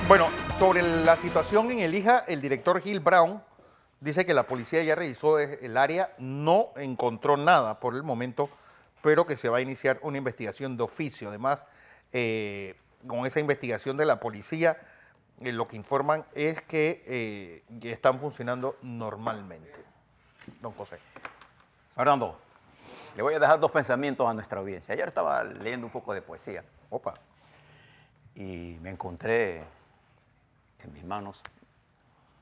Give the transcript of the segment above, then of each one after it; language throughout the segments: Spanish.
Bueno, sobre la situación en Elija, el director Gil Brown dice que la policía ya revisó el área, no encontró nada por el momento, pero que se va a iniciar una investigación de oficio. Además, con esa investigación de la policía, lo que informan es que están funcionando normalmente. Don José. Fernando, le voy a dejar dos pensamientos a nuestra audiencia. Ayer estaba leyendo un poco de poesía Opa. y me encontré en mis manos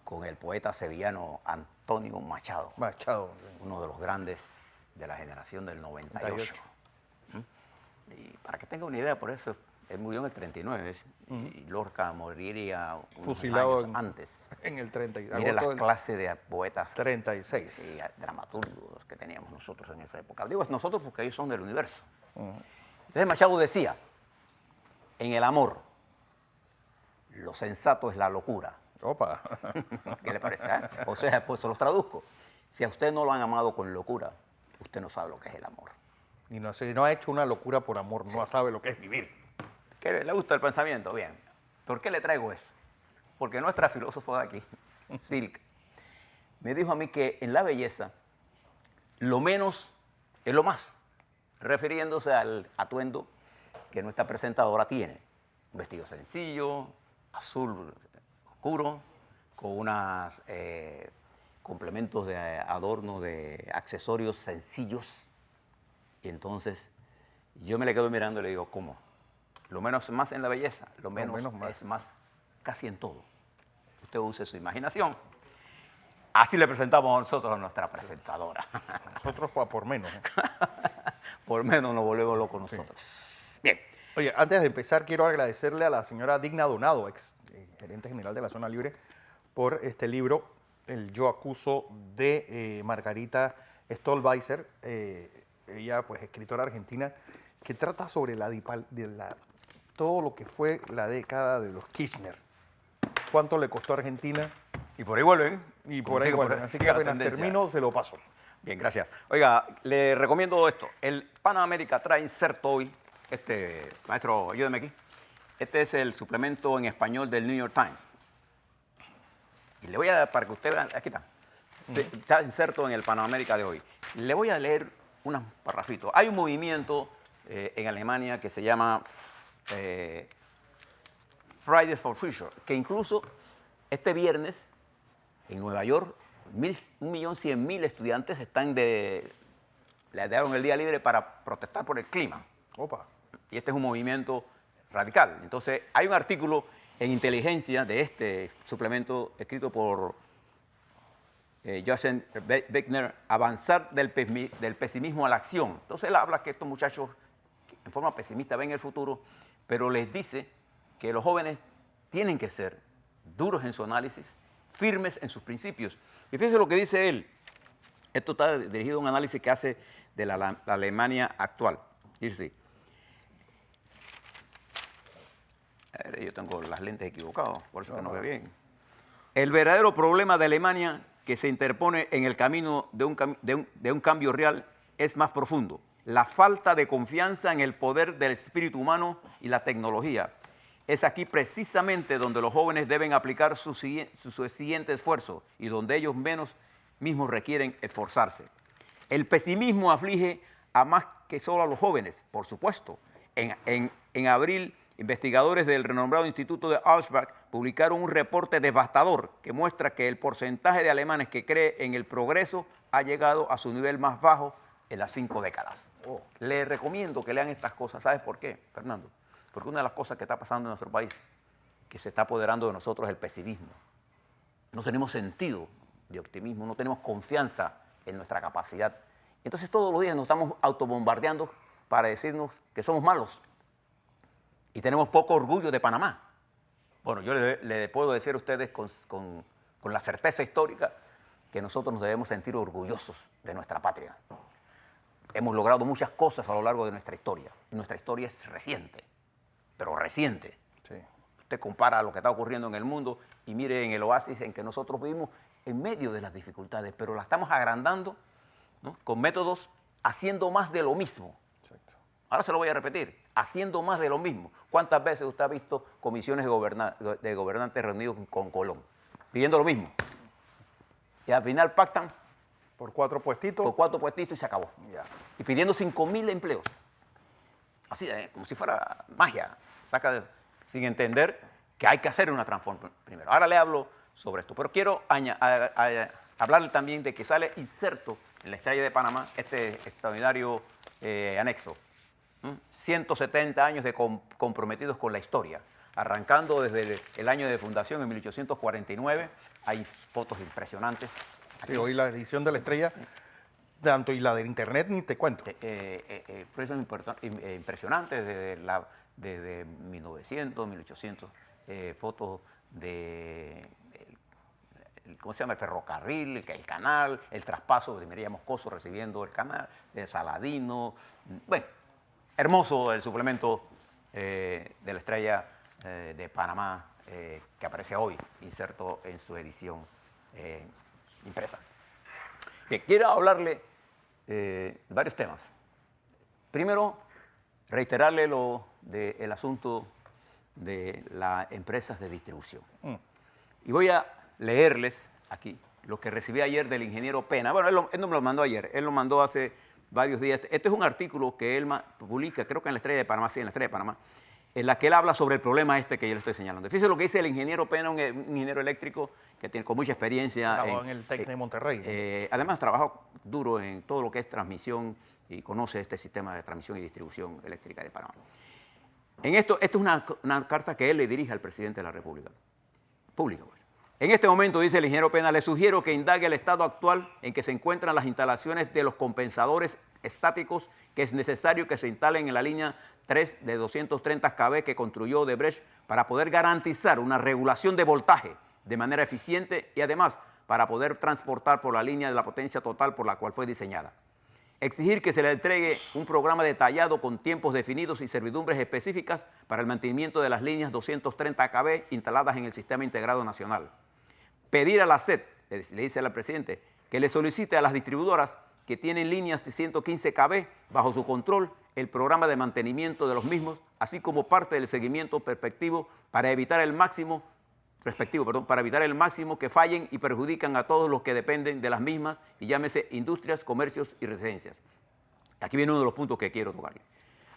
con el poeta sevillano Antonio Machado, Machado. uno de los grandes de la generación del 98. Y para que tenga una idea, por eso él murió en el 39 y Lorca moriría unos Fusilado años antes. En el 30. Mire las clases de poetas 36. y dramaturgos que teníamos nosotros en esa época. Digo nosotros porque ellos son del universo. Entonces Machado decía, en el amor, lo sensato es la locura. Opa. ¿Qué le parece? O sea, pues se los traduzco. Si a usted no lo han amado con locura, usted no sabe lo que es el amor. Y no, si no ha hecho una locura por amor, no sabe lo que es vivir. ¿Qué le gusta el pensamiento? Bien. ¿Por qué le traigo eso? Porque nuestra filósofa de aquí, Silk, me dijo a mí que en la belleza lo menos es lo más, refiriéndose al atuendo que nuestra presentadora tiene. Un vestido sencillo, azul oscuro, con unos complementos de adorno, de accesorios sencillos. Y entonces yo me le quedo mirando y le digo, ¿cómo? Lo menos más en la belleza, lo menos es más casi en todo. Usted use su imaginación. Así le presentamos a nosotros a nuestra presentadora. Nosotros por menos. Por menos nos volvemos locos nosotros. Sí. Bien. Oye, antes de empezar, quiero agradecerle a la señora Digna Donado, ex gerente general de la Zona Libre, por este libro, El Yo Acuso, de Margarita Stolbizer, ella, pues, escritora argentina, que trata sobre todo lo que fue la década de los Kirchner. ¿Cuánto le costó a Argentina? Y por ahí vuelven. Y por ahí vuelven. Así que apenas termino, se lo paso. Bien, gracias. Oiga, le recomiendo esto. El Pan América trae inserto hoy. Maestro, ayúdeme aquí. Este es el suplemento en español del New York Times. Y le voy a dar, para que usted vea, aquí está. Está inserto en el Pan América de hoy. Le voy a leer unos parrafitos. Hay un movimiento en Alemania que se llama Fridays for Future, que incluso este viernes en Nueva York 1.100.000 estudiantes le dieron el día libre para protestar por el clima. Opa. Y este es un movimiento radical. Entonces, hay un artículo en Inteligencia de este suplemento escrito por Jochen Beckner, Avanzar del pesimismo a la acción. Entonces, él habla que estos muchachos en forma pesimista ven el futuro, pero les dice que los jóvenes tienen que ser duros en su análisis, firmes en sus principios. Y fíjense lo que dice él. Esto está dirigido a un análisis que hace de la Alemania actual. Dice así. Yo tengo las lentes equivocadas, por eso que no veo bien. El verdadero problema de Alemania que se interpone en el camino de un cambio real es más profundo. La falta de confianza en el poder del espíritu humano y la tecnología. Es aquí precisamente donde los jóvenes deben aplicar su siguiente esfuerzo y donde ellos mismos requieren esforzarse. El pesimismo aflige a más que solo a los jóvenes, por supuesto. En abril, investigadores del renombrado Instituto de Auersbach publicaron un reporte devastador que muestra que el porcentaje de alemanes que cree en el progreso ha llegado a su nivel más bajo en las 5 décadas. Les recomiendo que lean estas cosas. ¿Sabes por qué, Fernando? Porque una de las cosas que está pasando en nuestro país, que se está apoderando de nosotros, es el pesimismo. No tenemos sentido de optimismo, no tenemos confianza en nuestra capacidad. Entonces todos los días nos estamos autobombardeando para decirnos que somos malos. Y tenemos poco orgullo de Panamá. Bueno, yo le puedo decir a ustedes con la certeza histórica que nosotros nos debemos sentir orgullosos de nuestra patria. Hemos logrado muchas cosas a lo largo de nuestra historia. Y nuestra historia es reciente, pero reciente. Sí. Usted compara lo que está ocurriendo en el mundo y mire en el oasis en que nosotros vivimos en medio de las dificultades, pero la estamos agrandando, ¿no?, con métodos haciendo más de lo mismo. Exacto. Ahora se lo voy a repetir, haciendo más de lo mismo. ¿Cuántas veces usted ha visto comisiones de gobernantes reunidos con Colón, pidiendo lo mismo? Y al final pactan Por 4 puestitos. por 4 puestitos y se acabó. Ya. Y pidiendo 5.000 empleos. Así, como si fuera magia. Sin entender que hay que hacer una transformación primero. Ahora le hablo sobre esto, pero quiero hablarle también de que sale inserto en la Estrella de Panamá este extraordinario anexo. 170 años de comprometidos con la historia. Arrancando desde el año de fundación en 1849, hay fotos impresionantes. Sí, hoy la edición de la Estrella, tanto y la del internet, ni te cuento. Proyectos impresionantes desde 1900, 1800, fotos de ¿cómo se llama? El ferrocarril, el canal, el traspaso de María Moscoso recibiendo el canal, de Saladino. Bueno, hermoso el suplemento de la Estrella de Panamá que aparece hoy, inserto en su edición impresa. Bien, quiero hablarle de varios temas. Primero, reiterarle el asunto de las empresas de distribución. Y voy a leerles aquí lo que recibí ayer del ingeniero Pena. Bueno, él no me lo mandó ayer, él lo mandó hace varios días. Este es un artículo que él publica, creo que en la Estrella de Panamá, sí, en la Estrella de Panamá, en la que él habla sobre el problema este que yo le estoy señalando. Fíjese lo que dice el ingeniero Pena, un ingeniero eléctrico que tiene con mucha experiencia. Trabajó en el TEC de Monterrey. Además, trabajó duro en todo lo que es transmisión y conoce este sistema de transmisión y distribución eléctrica de Panamá. Esto es una carta que él le dirige al presidente de la República. Pública, pues. En este momento, dice el ingeniero Pena, le sugiero que indague el estado actual en que se encuentran las instalaciones de los compensadores estáticos que es necesario que se instalen en la línea 3 de 230 kV que construyó Odebrecht para poder garantizar una regulación de voltaje de manera eficiente y además para poder transportar por la línea de la potencia total por la cual fue diseñada. Exigir que se le entregue un programa detallado con tiempos definidos y servidumbres específicas para el mantenimiento de las líneas 230 kV instaladas en el Sistema Integrado Nacional. Pedir a la SED, le dice al presidente, que le solicite a las distribuidoras que tienen líneas de 115 kV bajo su control el programa de mantenimiento de los mismos, así como parte del seguimiento perspectivo para evitar el máximo que fallen y perjudican a todos los que dependen de las mismas, y llámese industrias, comercios y residencias. Aquí viene uno de los puntos que quiero tocar.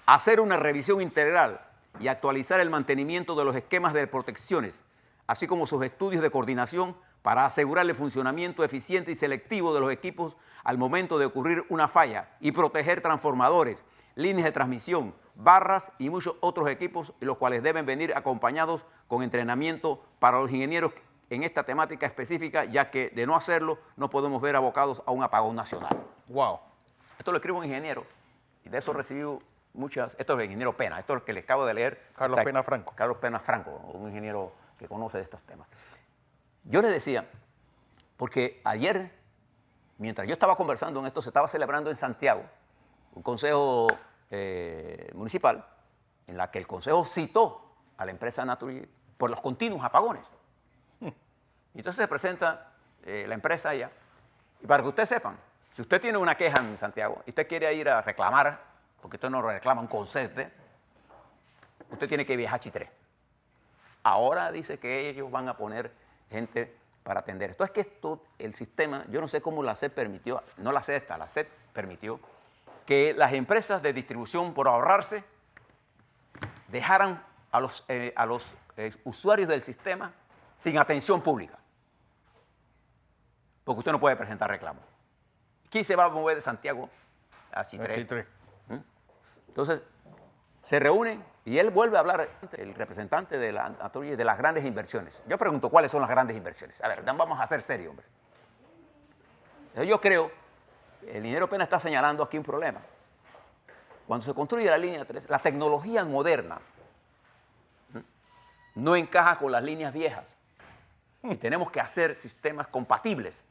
Hacer una revisión integral y actualizar el mantenimiento de los esquemas de protecciones, así como sus estudios de coordinación para asegurar el funcionamiento eficiente y selectivo de los equipos al momento de ocurrir una falla y proteger transformadores, líneas de transmisión, barras y muchos otros equipos, los cuales deben venir acompañados con entrenamiento para los ingenieros en esta temática específica, ya que de no hacerlo no podemos ver abocados a un apagón nacional. Wow. Esto lo escribe un ingeniero y de eso recibió muchas. Esto es el ingeniero Pena, esto es lo que le acabo de leer. Carlos Pena Franco. Carlos Pena Franco, un ingeniero que conoce de estos temas. Yo le decía, porque ayer, mientras yo estaba conversando en esto, se estaba celebrando en Santiago un consejo municipal en la que el consejo citó a la empresa Naturgy por los continuos apagones. Y entonces se presenta la empresa allá. Y para que ustedes sepan, si usted tiene una queja en Santiago y usted quiere ir a reclamar, porque usted no reclama un concepto, usted tiene que viajar a Chitré. Ahora dice que ellos van a poner gente para atender esto. Es que el sistema, yo no sé cómo la SED permitió, no la SED está, la SED permitió que las empresas de distribución, por ahorrarse, dejaran a los usuarios del sistema sin atención pública. Porque usted no puede presentar reclamo. ¿Quién se va a mover de Santiago a Chitré? Entonces, se reúnen y él vuelve a hablar, el representante de la Naturgy, de las grandes inversiones. Yo pregunto, ¿cuáles son las grandes inversiones? A ver, vamos a ser serios, hombre. Yo creo, el ingeniero Pena está señalando aquí un problema. Cuando se construye la línea 3, la tecnología moderna no encaja con las líneas viejas. Y tenemos que hacer sistemas compatibles.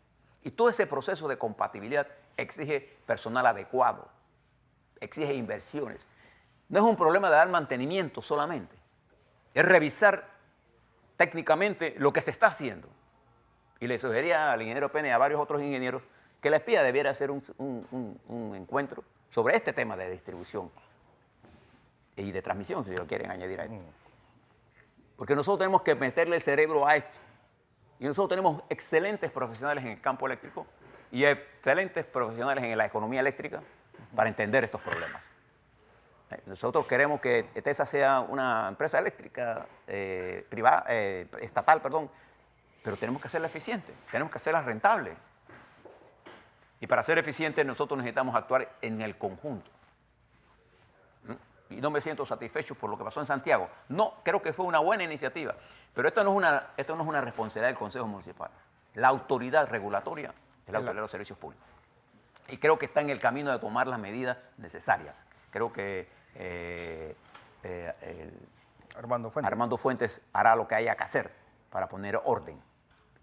Y todo ese proceso de compatibilidad exige personal adecuado, exige inversiones. No es un problema de dar mantenimiento solamente, es revisar técnicamente lo que se está haciendo. Y le sugería al ingeniero Pena y a varios otros ingenieros que la espía debiera hacer un encuentro sobre este tema de distribución y de transmisión, si lo quieren añadir a esto. Porque nosotros tenemos que meterle el cerebro a esto. Y nosotros tenemos excelentes profesionales en el campo eléctrico y excelentes profesionales en la economía eléctrica para entender estos problemas. Nosotros queremos que TESA sea una empresa eléctrica privada, estatal, perdón, pero tenemos que hacerla eficiente, tenemos que hacerla rentable. Y para ser eficiente nosotros necesitamos actuar en el conjunto. Y no me siento satisfecho por lo que pasó en Santiago. No, creo que fue una buena iniciativa, pero esto no es una responsabilidad del Consejo Municipal. La autoridad regulatoria es la autoridad de los servicios públicos. Y creo que está en el camino de tomar las medidas necesarias. Creo que Armando Fuentes hará lo que haya que hacer para poner orden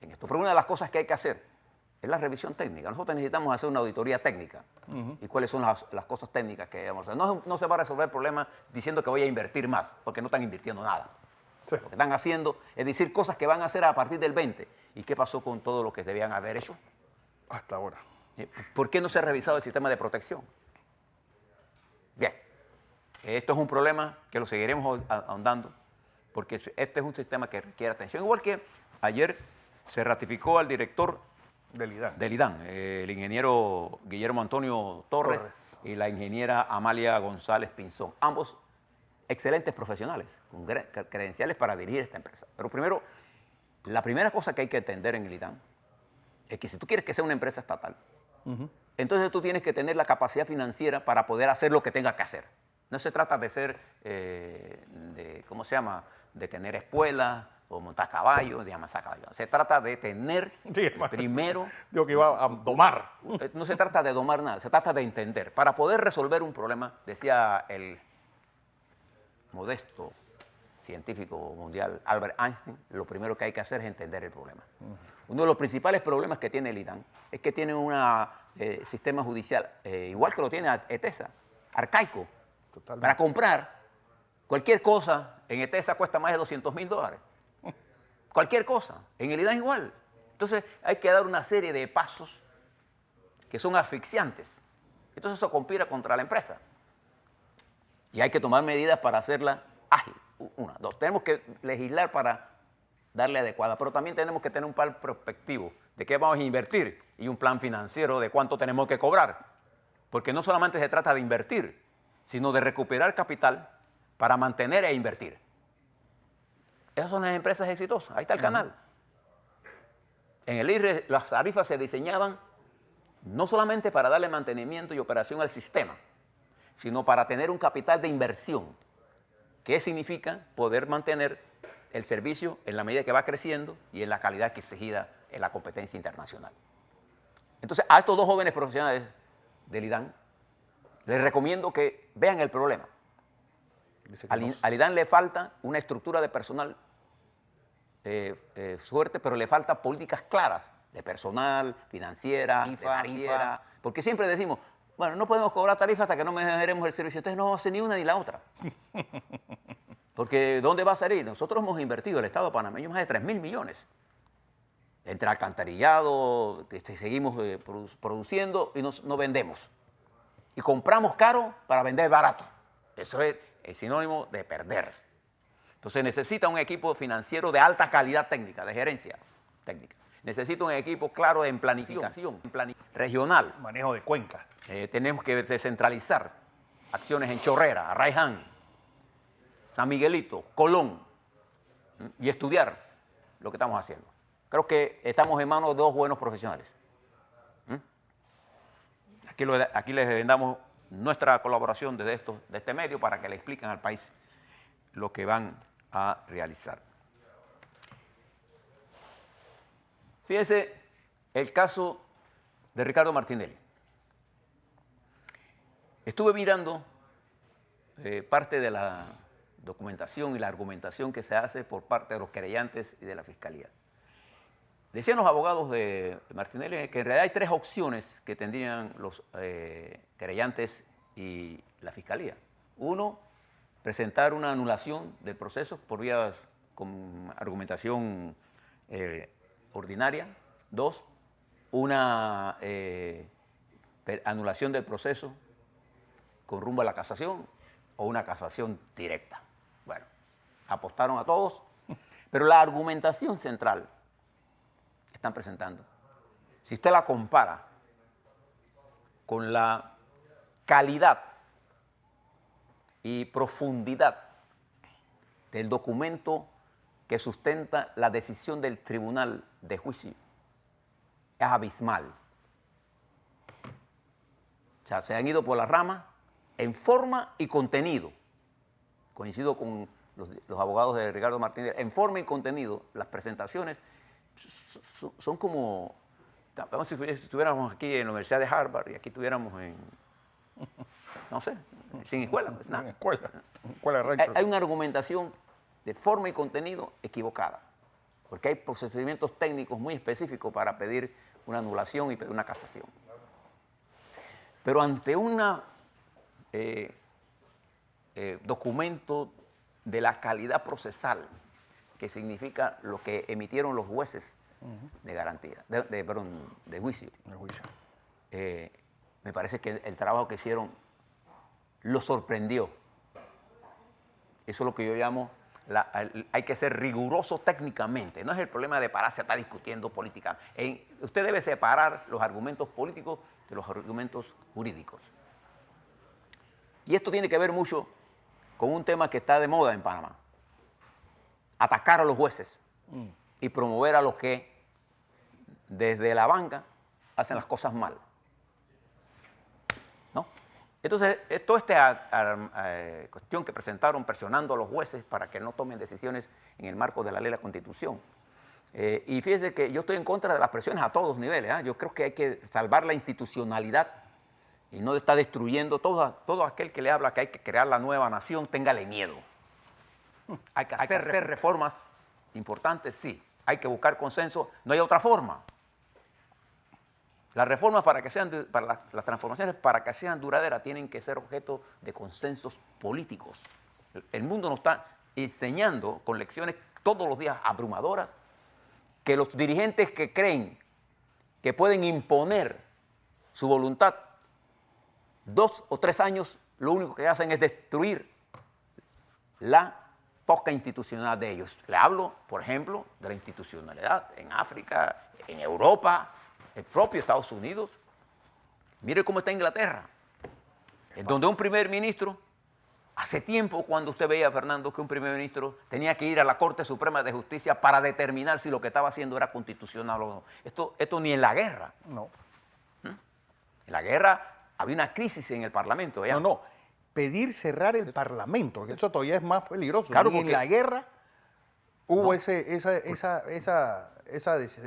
en esto. Pero una de las cosas que hay que hacer es la revisión técnica. Nosotros necesitamos hacer una auditoría técnica. ¿Y cuáles son las cosas técnicas que debemos hacer? No se va a resolver el problema diciendo que voy a invertir más, porque no están invirtiendo nada. Sí. Lo que están haciendo es decir cosas que van a hacer a partir del 20. ¿Y qué pasó con todo lo que debían haber hecho? Hasta ahora. ¿Por qué no se ha revisado el sistema de protección? Bien. Esto es un problema que lo seguiremos ahondando, porque este es un sistema que requiere atención. Igual que ayer se ratificó al director del IDAN, el ingeniero Guillermo Antonio Torres y la ingeniera Amalia González Pinzón. Ambos excelentes profesionales, con credenciales para dirigir esta empresa. Pero primero, la primera cosa que hay que entender en el IDAN es que si tú quieres que sea una empresa estatal, entonces tú tienes que tener la capacidad financiera para poder hacer lo que tenga que hacer. No se trata de ser, ¿cómo se llama?, de tener espuelas o montar caballos, de amasar caballos. Se trata de tener primero... Digo que iba a domar. No se trata de domar nada, se trata de entender. Para poder resolver un problema, decía el modesto científico mundial Albert Einstein, lo primero que hay que hacer es entender el problema. Uno de los principales problemas que tiene el IDAN es que tiene un sistema judicial, igual que lo tiene ETESA, arcaico. Totalmente. Para comprar cualquier cosa en ETESA cuesta más de $200,000. Cualquier cosa. En el IDAN igual. Entonces hay que dar una serie de pasos que son asfixiantes. Entonces eso conspira contra la empresa. Y hay que tomar medidas para hacerla ágil. Una, dos. Tenemos que legislar para darle adecuada, pero también tenemos que tener un plan prospectivo de qué vamos a invertir y un plan financiero de cuánto tenemos que cobrar. Porque no solamente se trata de invertir, sino de recuperar capital para mantener e invertir. Esas son las empresas exitosas. Ahí está el canal. En el IRRE las tarifas se diseñaban no solamente para darle mantenimiento y operación al sistema, sino para tener un capital de inversión. ¿Qué significa? Poder mantener el servicio en la medida que va creciendo y en la calidad que exigida en la competencia internacional. Entonces, a estos dos jóvenes profesionales del IDAN, les recomiendo que vean el problema. Al IDAN le falta una estructura de personal fuerte, pero le falta políticas claras de personal, financiera, de tarifa, porque siempre decimos, bueno, no podemos cobrar tarifa hasta que no mejoremos el servicio. Entonces no vamos a hacer ni una ni la otra. Porque ¿dónde va a salir? Nosotros hemos invertido, el Estado panameño, más de 3.000 millones. Entre alcantarillado, seguimos produciendo y no vendemos. Y compramos caro para vender barato. Eso es el sinónimo de perder. Entonces necesita un equipo financiero de alta calidad técnica, de gerencia técnica. Necesita un equipo claro en planificación, regional. Manejo de cuenca. Tenemos que descentralizar acciones en Chorrera, Arraiján, San Miguelito, Colón, y estudiar lo que estamos haciendo. Creo que estamos en manos de dos buenos profesionales. Aquí les brindamos nuestra colaboración desde este medio para que le expliquen al país lo que van a realizar. Fíjense el caso de Ricardo Martinelli. Estuve mirando parte de la documentación y la argumentación que se hace por parte de los querellantes y de la Fiscalía. Decían los abogados de Martinelli que en realidad hay tres opciones que tendrían los querellantes y la Fiscalía. Uno, presentar una anulación del proceso por vías con argumentación ordinaria. Dos, una anulación del proceso con rumbo a la casación. o una casación directa. Bueno, apostaron a todos, pero la argumentación central que están presentando, si usted la compara con la calidad y profundidad del documento que sustenta la decisión del tribunal de juicio, es abismal. O sea, se han ido por la rama en forma y contenido. Coincido con los abogados de Ricardo Martínez. En forma y contenido, las presentaciones son como... Vamos, si estuviéramos aquí en la Universidad de Harvard y aquí estuviéramos en... No sé, sin escuela. Pues nada. En escuela de rancho. Hay una argumentación de forma y contenido equivocada, porque hay procedimientos técnicos muy específicos para pedir una anulación y pedir una casación. Pero ante un documento de la calidad procesal, que significa lo que emitieron los jueces de garantía, de juicio, me parece que el trabajo que hicieron lo sorprendió. Eso es lo que yo llamo, hay que ser riguroso técnicamente. No es el problema de pararse a estar discutiendo política. Usted debe separar los argumentos políticos de los argumentos jurídicos. Y esto tiene que ver mucho con un tema que está de moda en Panamá. Atacar a los jueces y promover a los que desde la banca hacen las cosas mal. ¿No? Entonces, toda esta cuestión que presentaron presionando a los jueces para que no tomen decisiones en el marco de la ley de la Constitución. Y fíjese que yo estoy en contra de las presiones a todos niveles. Yo creo que hay que salvar la institucionalidad y no está destruyendo todo aquel que le habla que hay que crear la nueva nación, téngale miedo. Hay que hacer reformas importantes, sí. Hay que buscar consenso, no hay otra forma. Las reformas las transformaciones para que sean duraderas tienen que ser objeto de consensos políticos. El mundo nos está enseñando con lecciones todos los días abrumadoras que los dirigentes que creen que pueden imponer su voluntad 2 o 3 años, lo único que hacen es destruir la poca institucionalidad de ellos. Le hablo, por ejemplo, de la institucionalidad en África, en Europa, el propio Estados Unidos. Mire cómo está Inglaterra, en donde un primer ministro, hace tiempo cuando usted veía, Fernando, que un primer ministro tenía que ir a la Corte Suprema de Justicia para determinar si lo que estaba haciendo era constitucional o no. Esto ni en la guerra. No. En la guerra había una crisis en el Parlamento. ¿Vean? No. Pedir cerrar el Parlamento, que eso todavía es más peligroso. Claro, y en la guerra hubo se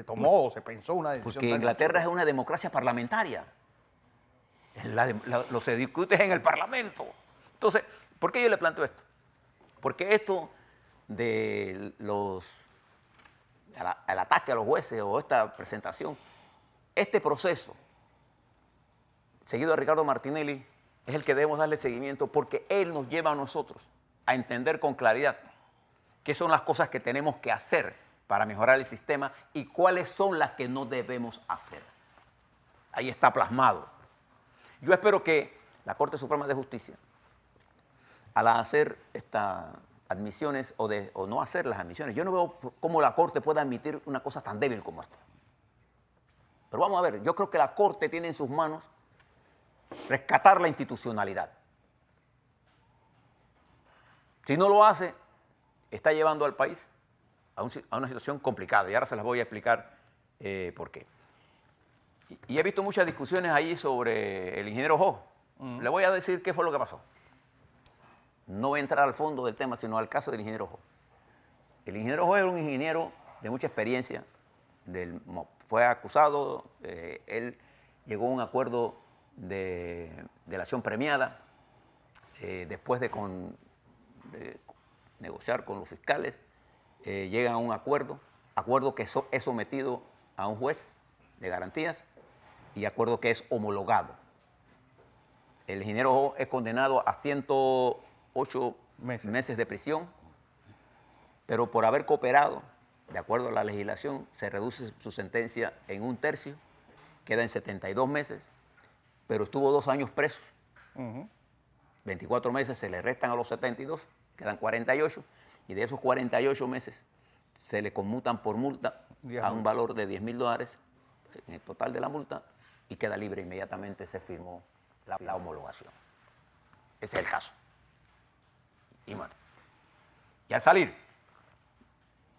tomó, se pensó una decisión. Porque Inglaterra es una democracia parlamentaria. Lo se discute en el Parlamento. Entonces, ¿por qué yo le planteo esto? Porque esto de el ataque a los jueces o esta presentación, este proceso, seguido de Ricardo Martinelli, es el que debemos darle seguimiento porque él nos lleva a nosotros a entender con claridad qué son las cosas que tenemos que hacer para mejorar el sistema y cuáles son las que no debemos hacer. Ahí está plasmado. Yo espero que la Corte Suprema de Justicia, al hacer estas admisiones o no hacer las admisiones, yo no veo cómo la Corte pueda admitir una cosa tan débil como esta. Pero vamos a ver, yo creo que la Corte tiene en sus manos rescatar la institucionalidad. Si no lo hace, está llevando al país a una situación complicada. Y ahora se las voy a explicar por qué. Y he visto muchas discusiones ahí sobre el ingeniero Jo. Le voy a decir qué fue lo que pasó. No voy a entrar al fondo del tema, sino al caso del ingeniero Jo. El ingeniero Jo era un ingeniero de mucha experiencia del MOP. Fue acusado, él llegó a un acuerdo de delación premiada, después de negociar con los fiscales, llegan a un acuerdo que es sometido a un juez de garantías y acuerdo que es homologado. El ingeniero Jo es condenado a 108 meses de prisión, pero por haber cooperado, de acuerdo a la legislación, se reduce su sentencia en 1/3, queda en 72 meses, pero estuvo 2 años preso. 24 meses se le restan a los 72, quedan 48, y de esos 48 meses se le conmutan por multa a un valor de $10.000 en el total de la multa y queda libre inmediatamente, se firmó la homologación. Ese es el caso. Y bueno, y al salir,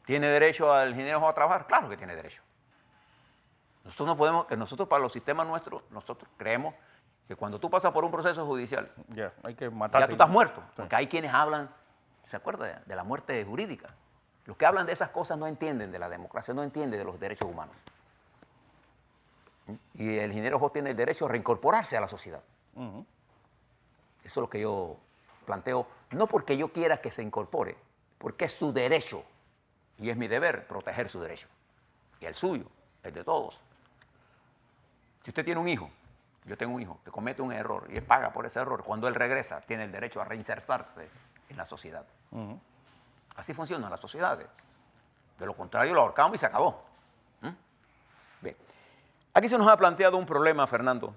¿tiene derecho el ingeniero a trabajar? Claro que tiene derecho. Nosotros no podemos, que nosotros para los sistemas nuestros, nosotros creemos que cuando tú pasas por un proceso judicial, Ya, hay que matarte. ya tú estás muerto, porque hay quienes hablan, ¿se acuerda? De la muerte jurídica. Los que hablan de esas cosas no entienden de la democracia, no entienden de los derechos humanos. Y el ingeniero Jos tiene el derecho a reincorporarse a la sociedad. Eso es lo que yo planteo, no porque yo quiera que se incorpore, porque es su derecho y es mi deber proteger su derecho y el suyo, el de todos. Si usted tiene un hijo, yo tengo un hijo que comete un error y él paga por ese error, cuando él regresa tiene el derecho a reinsertarse en la sociedad. Así funcionan las sociedades. De lo contrario lo ahorcamos y se acabó. Bien. Aquí se nos ha planteado un problema, Fernando,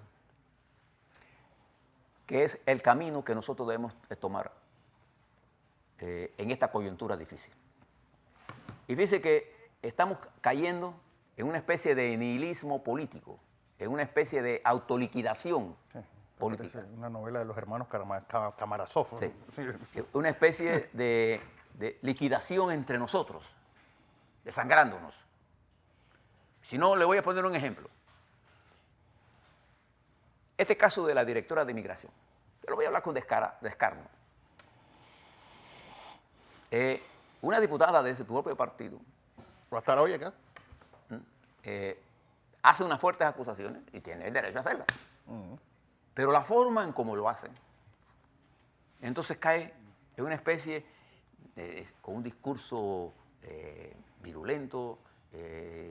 que es el camino que nosotros debemos de tomar en esta coyuntura difícil. Y fíjese que estamos cayendo en una especie de nihilismo político, en una especie de autoliquidación política. Una novela de los hermanos Karamazov. Sí. Sí. Una especie de liquidación entre nosotros, desangrándonos. Si no, le voy a poner un ejemplo. Este caso de la directora de Inmigración, yo lo voy a hablar con descarno. Una diputada de su propio partido ¿Va a estar hoy acá? hace unas fuertes acusaciones y tiene el derecho a hacerlas. Pero la forma en cómo lo hacen, entonces cae en una especie con un discurso virulento,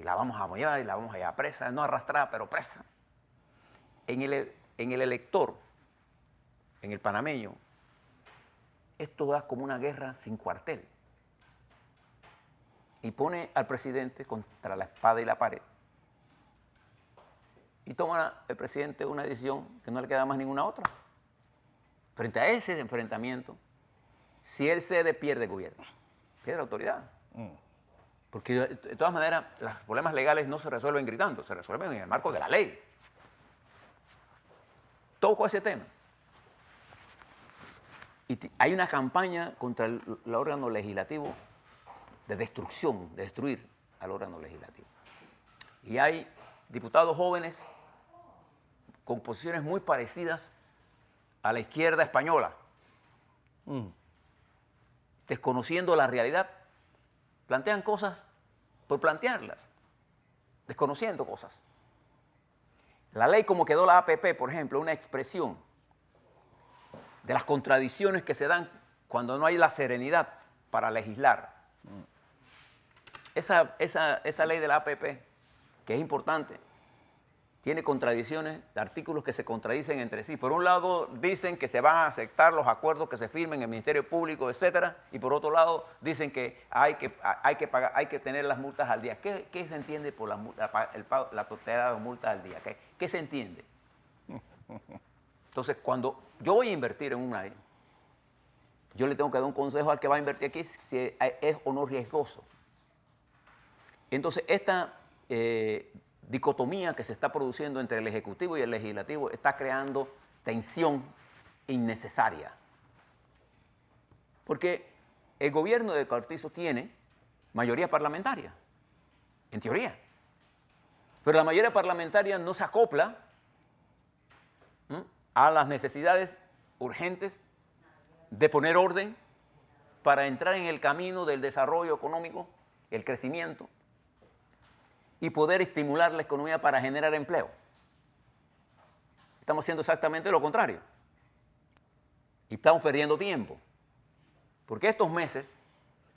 la vamos a apoyar y la vamos a llevar presa, no arrastrada, pero presa. En el elector, en el panameño, esto da como una guerra sin cuartel. Y pone al presidente contra la espada y la pared. Y toma el presidente una decisión que no le queda más ninguna otra. Frente a ese enfrentamiento, si él cede, pierde el gobierno, pierde la autoridad. Porque de todas maneras, los problemas legales no se resuelven gritando, se resuelven en el marco de la ley. Toco ese tema. Y hay una campaña contra el órgano legislativo de destrucción, de destruir al órgano legislativo. Y hay diputados jóvenes con posiciones muy parecidas a la izquierda española, desconociendo la realidad, plantean cosas por plantearlas, desconociendo cosas. La ley como quedó la APP, por ejemplo, una expresión de las contradicciones que se dan cuando no hay la serenidad para legislar. Esa ley de la APP, que es importante, tiene contradicciones, artículos que se contradicen entre sí. Por un lado dicen que se van a aceptar los acuerdos que se firmen en el Ministerio Público, etcétera, y por otro lado dicen que hay que tener las multas al día. ¿Qué se entiende por la totalidad de multas al día? ¿Qué se entiende? Entonces, cuando yo voy a invertir en un área, yo le tengo que dar un consejo al que va a invertir aquí si es o no riesgoso. Entonces, esta dicotomía que se está produciendo entre el Ejecutivo y el Legislativo está creando tensión innecesaria. Porque el gobierno de Cortizo tiene mayoría parlamentaria, en teoría. Pero la mayoría parlamentaria no se acopla a las necesidades urgentes de poner orden para entrar en el camino del desarrollo económico, el crecimiento, y poder estimular la economía para generar empleo. Estamos haciendo exactamente lo contrario. Y estamos perdiendo tiempo. Porque estos meses,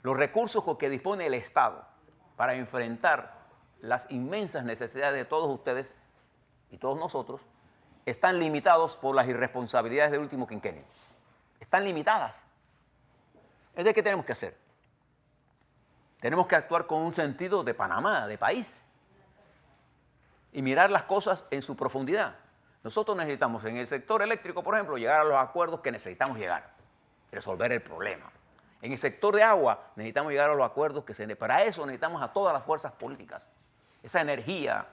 los recursos con que dispone el Estado para enfrentar las inmensas necesidades de todos ustedes y todos nosotros, están limitados por las irresponsabilidades del último quinquenio. Están limitadas. Entonces, ¿qué tenemos que hacer? Tenemos que actuar con un sentido de Panamá, de país, y mirar las cosas en su profundidad. Nosotros necesitamos en el sector eléctrico, por ejemplo, llegar a los acuerdos que necesitamos llegar, resolver el problema. En el sector de agua necesitamos llegar a los acuerdos que para eso necesitamos a todas las fuerzas políticas. Esa energía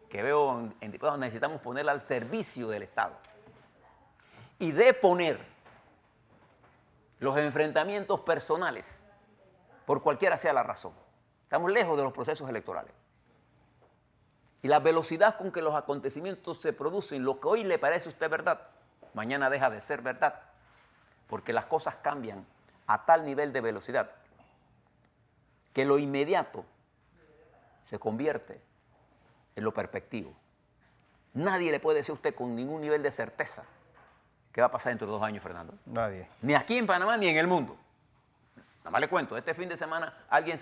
que veo en diputados necesitamos ponerla al servicio del Estado. Y deponer los enfrentamientos personales, por cualquiera sea la razón. Estamos lejos de los procesos electorales. Y la velocidad con que los acontecimientos se producen, lo que hoy le parece a usted verdad, mañana deja de ser verdad, porque las cosas cambian a tal nivel de velocidad que lo inmediato se convierte en lo perspectivo. Nadie le puede decir a usted con ningún nivel de certeza qué va a pasar dentro de 2 años, Fernando. Nadie. Ni aquí en Panamá ni en el mundo. Nada más le cuento, este fin de semana alguien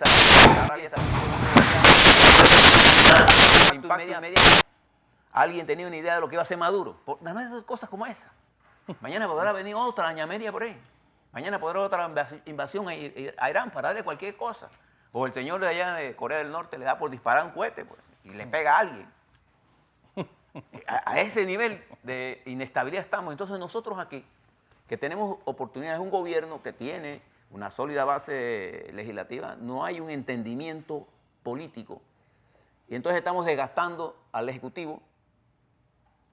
alguien tenía una idea de lo que iba a hacer Maduro. Nada más de cosas como esa. Mañana podrá venir otra añamería por ahí. Mañana podrá otra invasión a Irán para darle cualquier cosa. O el señor de allá de Corea del Norte le da por disparar un cohete pues, y le pega a alguien. A ese nivel de inestabilidad estamos. Entonces nosotros aquí, que tenemos oportunidades, un gobierno que tiene una sólida base legislativa, no hay un entendimiento político. Y entonces estamos desgastando al Ejecutivo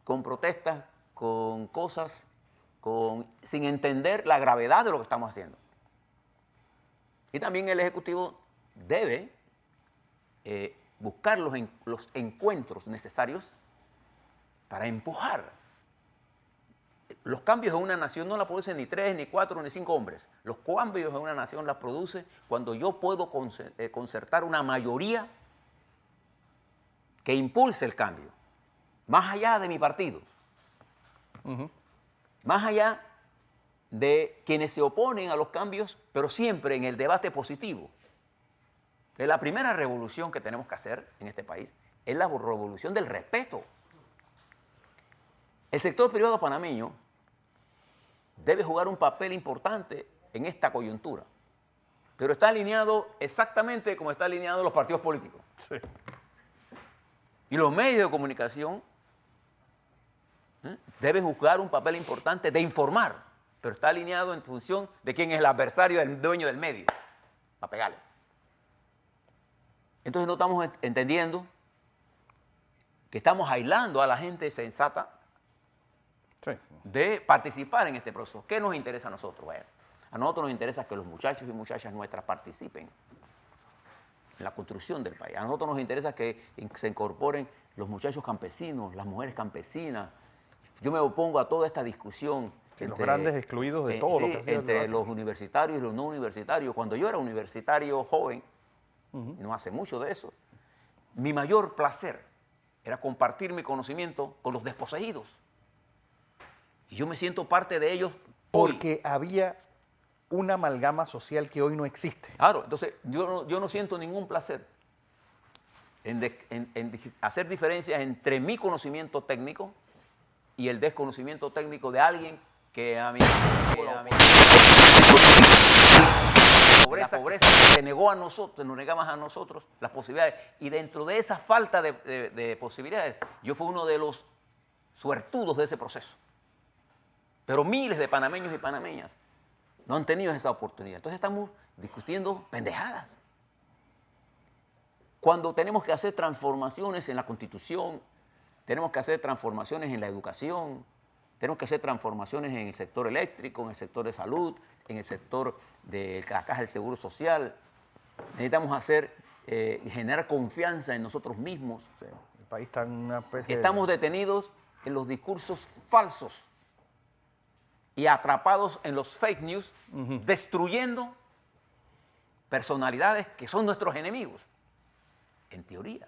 con protestas, con cosas, sin entender la gravedad de lo que estamos haciendo. Y también el Ejecutivo debe buscar los encuentros necesarios para empujar. Los cambios en una nación no la producen ni 3, ni 4, ni 5 hombres. Los cambios en una nación la produce cuando yo puedo concertar una mayoría que impulse el cambio, más allá de mi partido, más allá de quienes se oponen a los cambios, pero siempre en el debate positivo. La primera revolución que tenemos que hacer en este país es la revolución del respeto. El sector privado panameño debe jugar un papel importante en esta coyuntura, pero está alineado exactamente como están alineados los partidos políticos. Sí. Y los medios de comunicación deben jugar un papel importante de informar, pero está alineado en función de quién es el adversario del dueño del medio, para pegarle. Entonces no estamos entendiendo que estamos aislando a la gente sensata de participar en este proceso. ¿Qué nos interesa a nosotros? Bueno, a nosotros nos interesa que los muchachos y muchachas nuestras participen en la construcción del país. A nosotros nos interesa que se incorporen los muchachos campesinos, las mujeres campesinas. Yo me opongo a toda esta discusión. Sí, los grandes excluidos de todo lo que ha sido entre los universitarios y los no universitarios. Cuando yo era universitario joven, no hace mucho de eso, mi mayor placer era compartir mi conocimiento con los desposeídos. Y yo me siento parte de ellos porque había una amalgama social que hoy no existe. Claro, entonces yo no siento ningún placer en hacer diferencias entre mi conocimiento técnico y el desconocimiento técnico de alguien que a mí la pobreza se negó a nosotros, nos negamos a nosotros las posibilidades. Y dentro de esa falta de posibilidades, yo fui uno de los suertudos de ese proceso. Pero miles de panameños y panameñas no han tenido esa oportunidad. Entonces estamos discutiendo pendejadas. Cuando tenemos que hacer transformaciones en la Constitución, tenemos que hacer transformaciones en la educación, tenemos que hacer transformaciones en el sector eléctrico, en el sector de salud, en el sector de la Caja del Seguro Social. Necesitamos generar confianza en nosotros mismos. Sí, el país está en una especie Estamos detenidos en los discursos falsos y atrapados en los fake news, destruyendo personalidades que son nuestros enemigos, en teoría.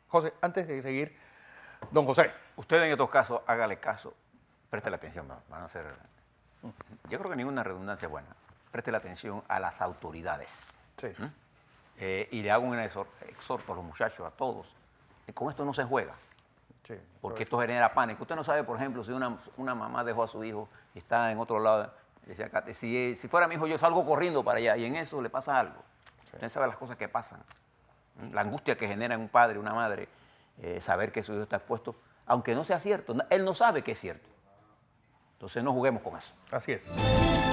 José, antes de seguir, don José. Usted en estos casos, hágale caso, préstele atención, van a ser, yo creo que ninguna redundancia es buena, préstele atención a las autoridades. Sí. Y le hago un exhorto a los muchachos, a todos, que con esto no se juega. Sí, Porque esto genera pánico. Usted no sabe, por ejemplo, si una mamá dejó a su hijo y está en otro lado, decía, si fuera mi hijo yo salgo corriendo para allá y en eso le pasa algo. Sí. Usted sabe las cosas que pasan. La angustia que genera en un padre, una madre, saber que su hijo está expuesto aunque no sea cierto. Él no sabe que es cierto. Entonces no juguemos con eso. Así es.